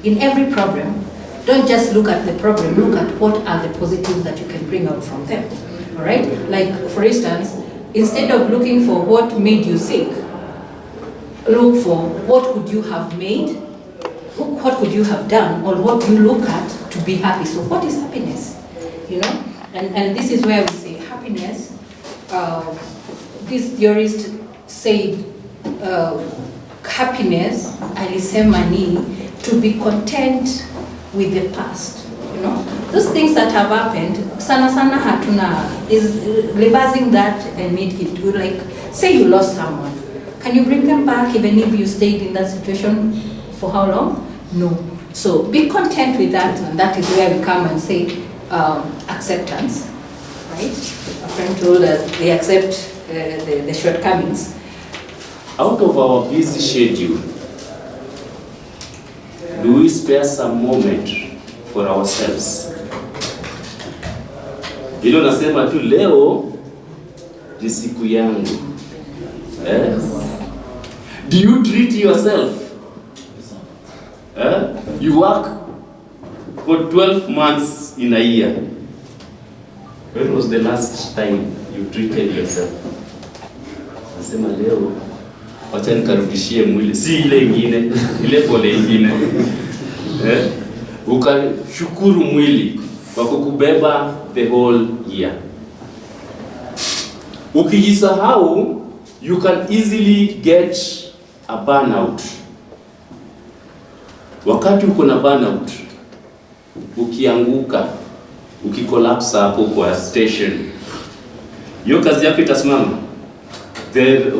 in every problem, don't just look at the problem, look at what are the positives that you can bring out from them, all right? Like, for instance, instead of looking for what made you sick, look for what could you have made, what could you have done, or what you look at to be happy. So what is happiness? You know, and this is where we say happiness. This theorist said happiness, alisema ni to be content with the past. You know, those things that have happened, sana hatuna, is reversing that and make it good. Like, say you lost someone, can you bring them back even if you stayed in that situation for how long? No. So be content with that, and that is where we come and say acceptance, right? A friend told us they accept the shortcomings. Out of our busy schedule, do we spare some moment for ourselves? Ilo nasema tu leo ni siku yangu. Do you treat yourself? You work for 12 months in a year. When was the last time you treated yourself? Nasema leo wacha nikarudishie mwili, si ile ingine, ile pole ingine. Ukashukuru mwili kwa kukubeba the whole year. Ukijisahau, you can easily get a burnout. Wakati uko na burnout, ukianguka, ukikolapsa hapo kwa station, hiyo kazi yako itasimama.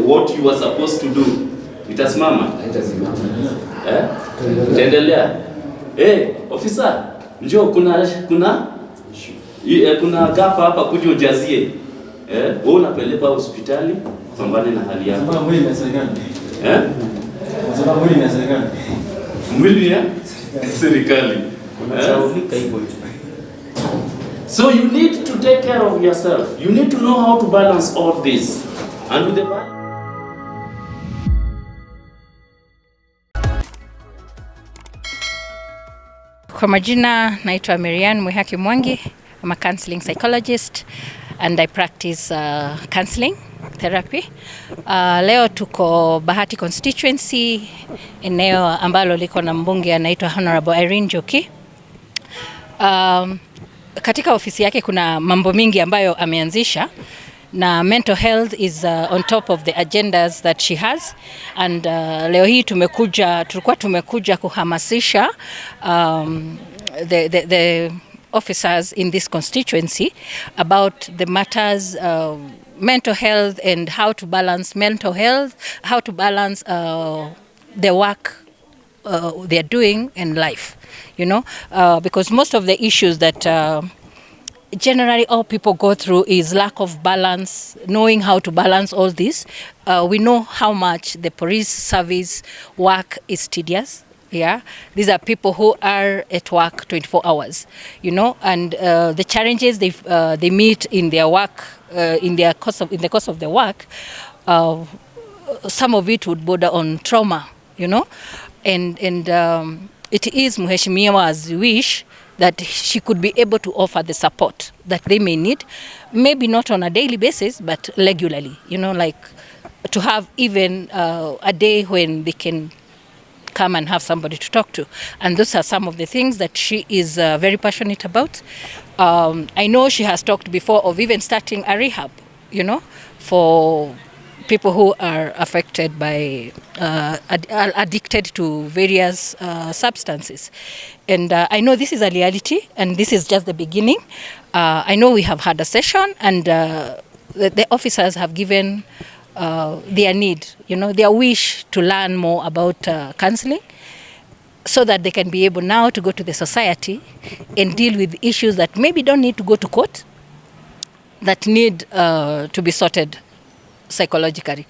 What you were supposed to do, itasimama. Itaendelea. Officer, njoo kuna gafa hapa kuja ujazie. Wewe unapeleka hospitali kupambana na hali yako. Mwili na serikali. Mwili na serikali. Mwili ya serikali. So you need to take care of yourself. You need to know how to balance all this. And with the Kwa majina naitwa Mp Mrembo. I'm a counseling psychologist and I practice counseling therapy. Leo tuko Bahati constituency, eneo ambalo liko na mbunge anaitwa Honorable Irene Njoki. Katika ofisi yake kuna mambo mingi ambayo ameanzisha, na mental health is on top of the agendas that she has, and leo hii tulikuwa tumekuja kuhamasisha the officers in this constituency about the matters of mental health and how to balance mental health, how to balance the work they're doing in life, you know, because most of the issues that generally all people go through is lack of balance, knowing how to balance all this. We know how much the police service work is tedious. Yeah, these are people who are at work 24 hours, you know, and the challenges they meet in their work, in the course of the work, some of it would border on trauma, you know, and it is Mheshimiwa's wish that she could be able to offer the support that they may need, maybe not on a daily basis, but regularly, you know, like to have even a day when they can come and have somebody to talk to. And those are some of the things that she is very passionate about. I know she has talked before of even starting a rehab, you know, for people who are affected by, addicted to various substances. And I know this is a reality, and this is just the beginning. I know we have had a session, and the officers have given their need, you know, their wish to learn more about counseling, so that they can be able now to go to the society and deal with issues that maybe don't need to go to court, that need to be sorted psychologically,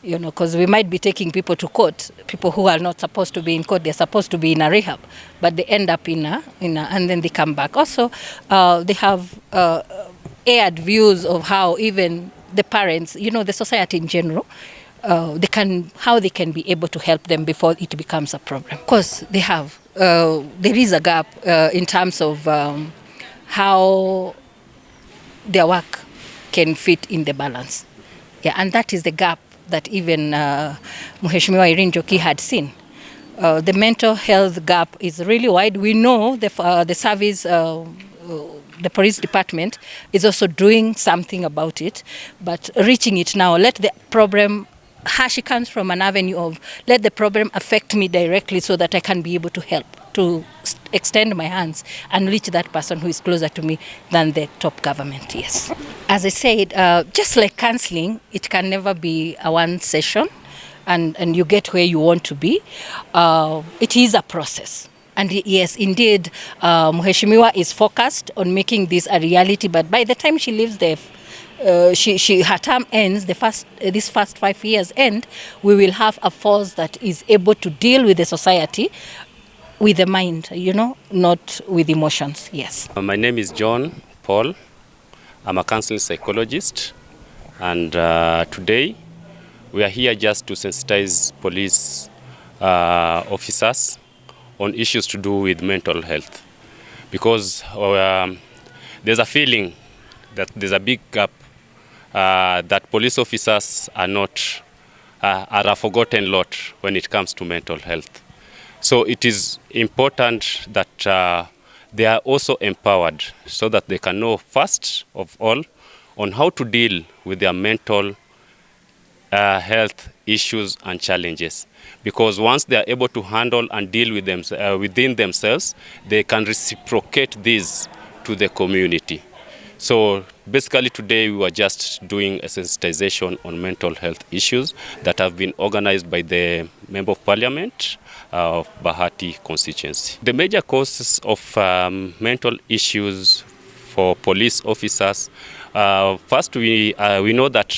you know, because we might be taking people to court, people who are not supposed to be in court, they're supposed to be in a rehab, but they end up in a and then they come back. Also, they have aired views of how even the parents, you know, the society in general, how they can be able to help them before it becomes a problem. Of course, they have there is a gap in terms of how their work can fit in the balance. Yeah, and that is the gap that even Mheshimiwa Irene Njoki had seen. The mental health gap is really wide. We know the service, the police department is also doing something about it, but reaching it now, let the problem, she comes from an avenue of let the problem affect me directly so that I can be able to help, to extend my hands and reach that person who is closer to me than the top government, yes. As I said, just like counseling, it can never be a one session and you get where you want to be. It is a process. And yes, indeed, Mheshimiwa is focused on making this a reality, but by the time she leaves the her term ends, this first 5 years end, we will have a force that is able to deal with the society with the mind, you know, not with emotions, yes. My name is John Paul. I'm a counseling psychologist, and today we are here just to sensitize police officers on issues to do with mental health, because there's a feeling that there's a big gap, that police officers are a forgotten lot when it comes to mental health. So it is important that they are also empowered so that they can know first of all on how to deal with their mental health issues and challenges. Because once they are able to handle and deal with them within themselves, they can reciprocate this to the community. So basically today we were just doing a sensitization on mental health issues that have been organized by the Member of Parliament of Bahati constituency. The major causes of mental issues for police officers, first we know that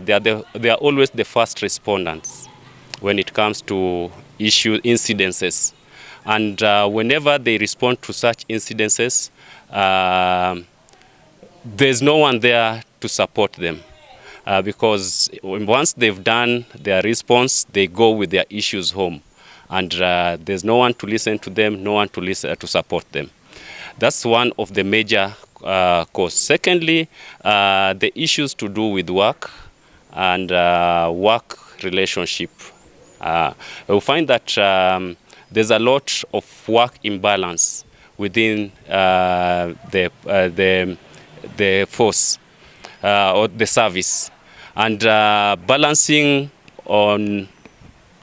they are always the first respondents when it comes to incidences. And whenever they respond to such incidences, there's no one there to support them, because once they've done their response, they go with their issues home, and there's no one to listen to them, no one to support them. That's one of the major causes. Secondly, the issues to do with work and work relationship. We'll find that there's a lot of work imbalance within the force or the service, and balancing on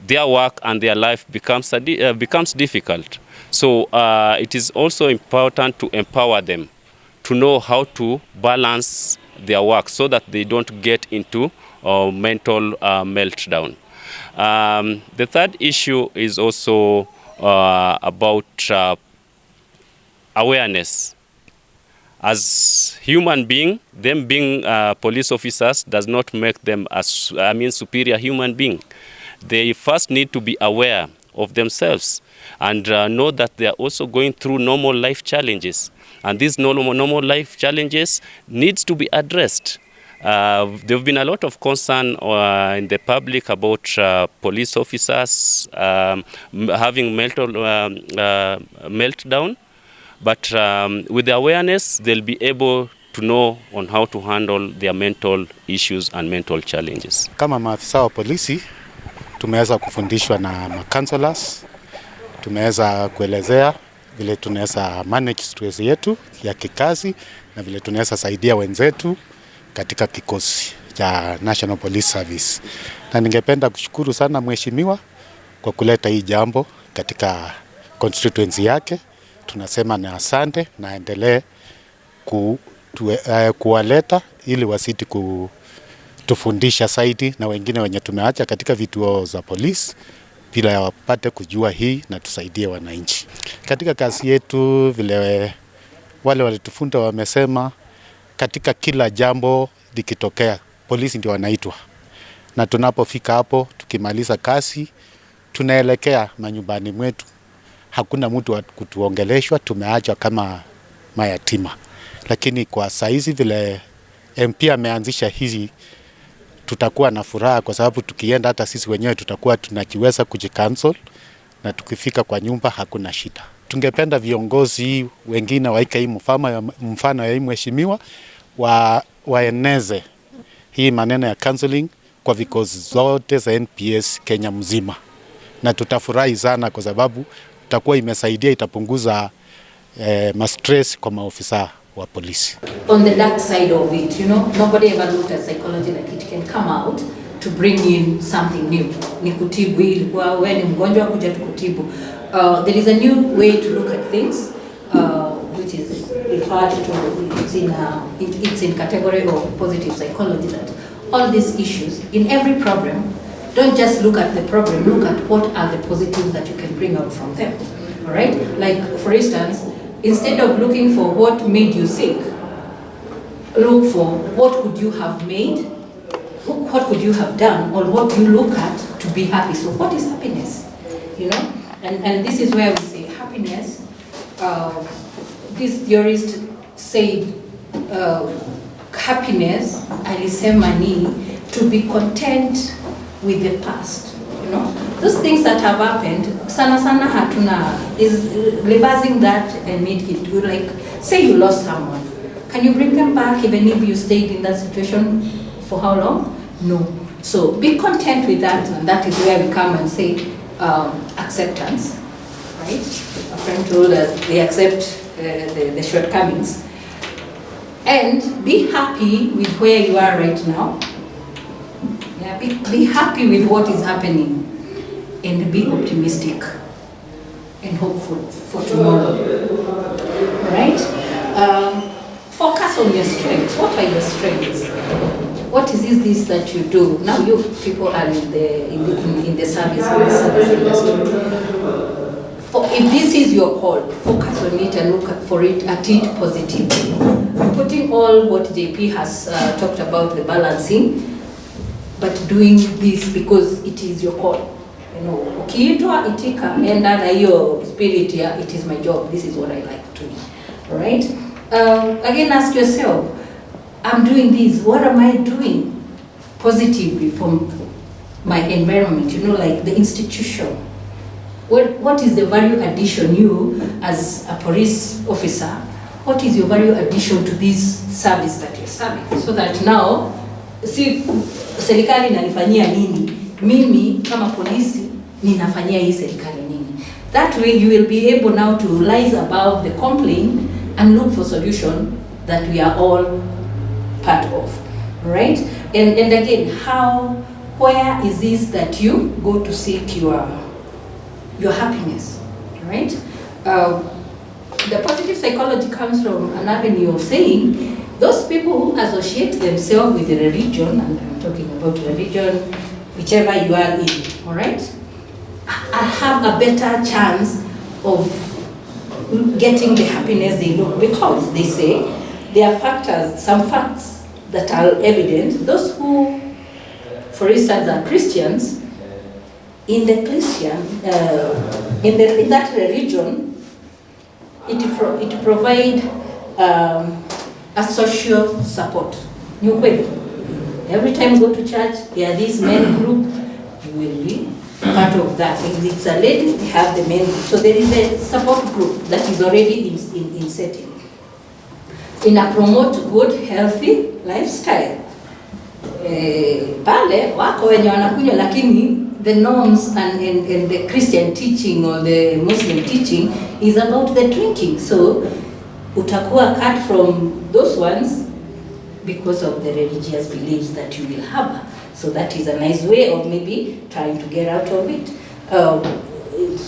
their work and their life becomes difficult. So it is also important to empower them to know how to balance their work so that they don't get into mental meltdown. The third issue is also about awareness. As human being, them being police officers does not make them superior human being. They first need to be aware of themselves and know that they are also going through normal life challenges. And these normal life challenges needs to be addressed. There have been a lot of concern in the public about police officers having mental meltdown. But with the awareness, they'll be able to know on how to handle their mental issues and mental challenges. Kama maafisa wa polisi, tumeweza kufundishwa na counselors, tumeweza kuelezea vile tunaweza manage stress yetu ya kikazi na vile tunaweza saidia wenzetu katika kikosi cha National Police Service. Na ningependa kushukuru sana mheshimiwa kwa kuleta hii jambo katika constituency yake. Tunasema ni asante na endelee kuwaleta ili wasiti kutufundisha zaidi na wengine wenye tumeacha katika vituo za polisi bila ya wapate kujua hii na tusaidie wananchi. Katika kazi yetu vile wale walitufunza wamesema katika kila jambo likitokea polisi ndio wanaitwa. Na tunapofika hapo tukimaliza kazi tunaelekea manyumbani mwetu. Hakuna mtu wa kutuongeleshwa, tumeachwa kama mayatima. Lakini kwa saizi vile MP ameanzisha hizi, tutakuwa na furaha kwa sababu tukienda hata sisi wenyewe tutakuwa tunajiweza kujikansel na tukifika kwa nyumba hakuna shida. Tungependa viongozi wengine waika hii mfano ya hii mheshimiwa waeneze hii maneno ya counseling kwa vikosi zote za NPS Kenya mzima, na tutafurahi sana kwa sababu itakuwa imesaidia, itapunguza stress kwa maofisa wa polisi. On the dark side of it, nobody ever looked at psychology like it can come out to bring in something new. Ni kutibu, ilikuwa wewe ni mgonjwa kuja tukutibu. There is a new way to look at things, which is referred to, it's in category of positive psychology, that all these issues, in every problem, don't just look at the problem, look at what are the positives that you can bring out from them. All right? Like, for instance, instead of looking for what made you sick, look for what could you have made, what could you have done, or what you look at to be happy. So what is happiness? And this is where we say happiness. This theorist said happiness, alisema ni to be content with the past. Those things that have happened, sana hatuna, is reversing that and make it good. Like, say you lost someone, can you bring them back even if you stayed in that situation for how long? No. So be content with that, and that is where we come and say acceptance, right? A friend told us they accept the shortcomings, and be happy with where you are right now. Yeah, be happy with what is happening, and be optimistic and hopeful for tomorrow. Right? Focus on your strengths. What are your strengths? What is this that you do? Now you people are in the service industry. If this is your call, focus on it and look at it positively. Putting all what JP has talked about, the balancing, but doing this because it is your call. Ukiitwa itika, enda na hiyo spirit ya it is my job, this is what I like doing. All right? Again, ask yourself, I'm doing this, what am I doing positively from my environment, like the institution? What is the value addition, you as a police officer, what is your value addition to this service that you're serving? So that now, si serikali inanifanyia nini, mimi kama polisi ninafanyia hii serikali nini. That way you will be able now to rise above the complaint and look for solution that we are all part of, right? And again, where is this that you go to seek your happiness, right? The positive psychology comes from an avenue of saying those people who associate themselves with the religion, and I'm talking about religion, whichever you are in, all right, have a better chance of getting the happiness they look, because they say there are factors, some facts that are evident. Those who, for instance, are Christians, in that religion, it provide a social support. Every time you go to church, there are these men group, you will be part of that. If it's a lady, they have the men group. So there is a support group that is already in setting. In a promote good, healthy lifestyle. Pale, wako wenye wanakunywa, lakini the norms and the Christian teaching or the Muslim teaching is about the drinking. So, utakuwa cut from those ones because of the religious beliefs that you will have. So that is a nice way of maybe trying to get out of it.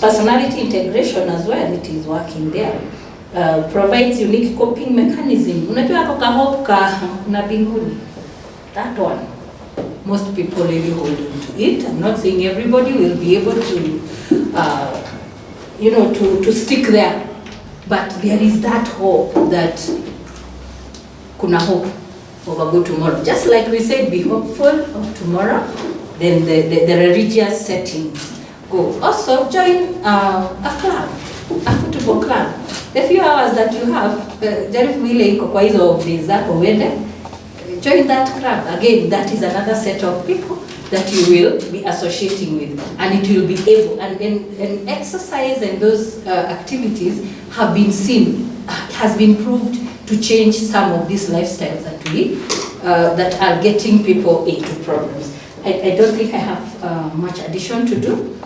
Personality integration as well, it is working there. Provides unique coping mechanism. Unajua ako kahope na binguni. That one, most people really hold into it. I'm not saying everybody will be able to, to stick there. But there is that hope that kuna hope of a good tomorrow. Just like we said, be hopeful of tomorrow, then the religious settings go. Also, join a club, a football club. The few hours that you have, jaribu ile iko kwa hizo days zako uende, join that club. Again, that is another set of people that you will be associating with, and it will be able, and exercise and those activities have been seen, has been proved to change some of these lifestyles that are getting people into problems. I don't think I have much addition to do.